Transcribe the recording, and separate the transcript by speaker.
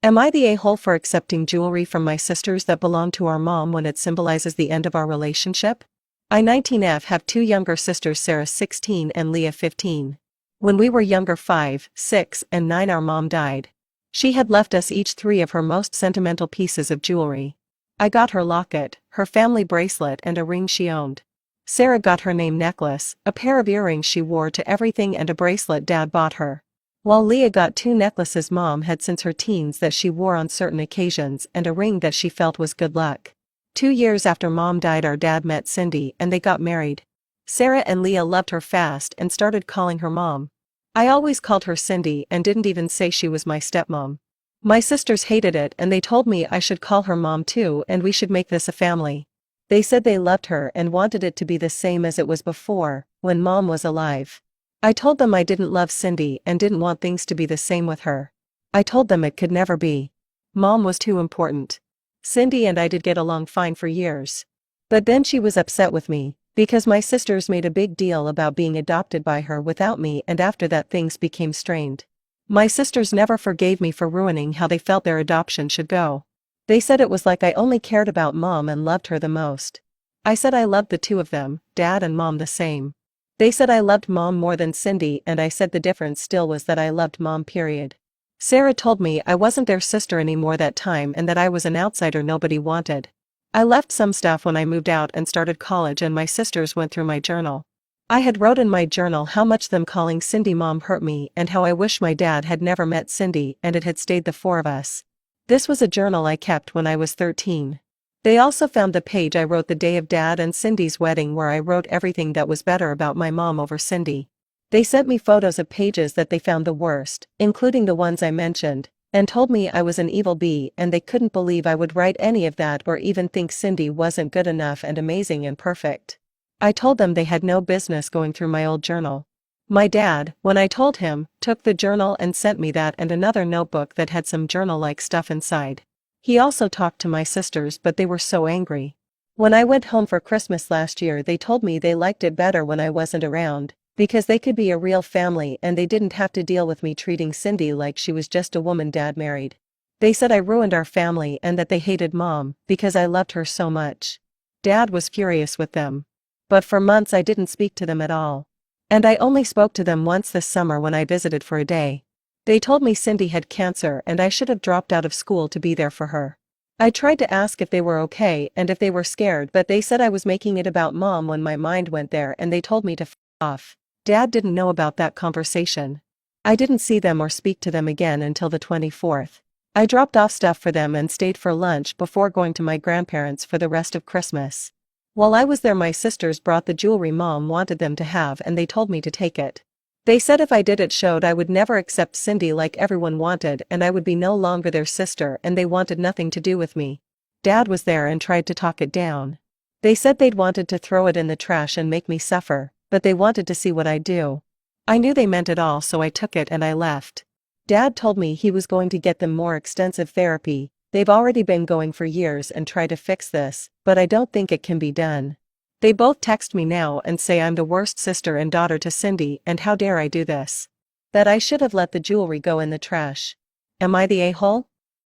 Speaker 1: Am I the a-hole for accepting jewelry from my sisters that belong to our mom when it symbolizes the end of our relationship? I 19F have two younger sisters, Sarah 16 and Leah 15. When we were younger 5, 6, and 9 our mom died. She had left us each 3 of her most sentimental pieces of jewelry. I got her locket, her family bracelet and a ring she owned. Sarah got her name necklace, a pair of earrings she wore to everything and a bracelet Dad bought her. While Leah got 2 necklaces Mom had since her teens that she wore on certain occasions and a ring that she felt was good luck. 2 years after Mom died our dad met Cindy and they got married. Sarah and Leah loved her fast and started calling her Mom. I always called her Cindy and didn't even say she was my stepmom. My sisters hated it and they told me I should call her Mom too and we should make this a family. They said they loved her and wanted it to be the same as it was before, when Mom was alive. I told them I didn't love Cindy and didn't want things to be the same with her. I told them it could never be. Mom was too important. Cindy and I did get along fine for years. But then she was upset with me, because my sisters made a big deal about being adopted by her without me and after that things became strained. My sisters never forgave me for ruining how they felt their adoption should go. They said it was like I only cared about Mom and loved her the most. I said I loved the two of them, Dad and Mom the same. They said I loved Mom more than Cindy and I said the difference still was that I loved Mom period. Sarah told me I wasn't their sister anymore that time and that I was an outsider nobody wanted. I left some stuff when I moved out and started college and my sisters went through my journal. I had wrote in my journal how much them calling Cindy Mom hurt me and how I wish my dad had never met Cindy and it had stayed the 4 of us. This was a journal I kept when I was 13. They also found the page I wrote the day of Dad and Cindy's wedding where I wrote everything that was better about my mom over Cindy. They sent me photos of pages that they found the worst, including the ones I mentioned, and told me I was an evil bee and they couldn't believe I would write any of that or even think Cindy wasn't good enough and amazing and perfect. I told them they had no business going through my old journal. My dad, when I told him, took the journal and sent me that and another notebook that had some journal-like stuff inside. He also talked to my sisters but they were so angry. When I went home for Christmas last year they told me they liked it better when I wasn't around, because they could be a real family and they didn't have to deal with me treating Cindy like she was just a woman Dad married. They said I ruined our family and that they hated Mom, because I loved her so much. Dad was furious with them. But for months I didn't speak to them at all. And I only spoke to them once this summer when I visited for a day. They told me Cindy had cancer and I should have dropped out of school to be there for her. I tried to ask if they were okay and if they were scared but they said I was making it about Mom when my mind went there and they told me to f off. Dad didn't know about that conversation. I didn't see them or speak to them again until the 24th. I dropped off stuff for them and stayed for lunch before going to my grandparents for the rest of Christmas. While I was there my sisters brought the jewelry Mom wanted them to have and they told me to take it. They said if I did it showed I would never accept Cindy like everyone wanted and I would be no longer their sister and they wanted nothing to do with me. Dad was there and tried to talk it down. They said they'd wanted to throw it in the trash and make me suffer, but they wanted to see what I'd do. I knew they meant it all so I took it and I left. Dad told me he was going to get them more extensive therapy. They've already been going for years and try to fix this, but I don't think it can be done. They both text me now and say I'm the worst sister and daughter to Cindy and how dare I do this. That I should have let the jewelry go in the trash. Am I the a-hole?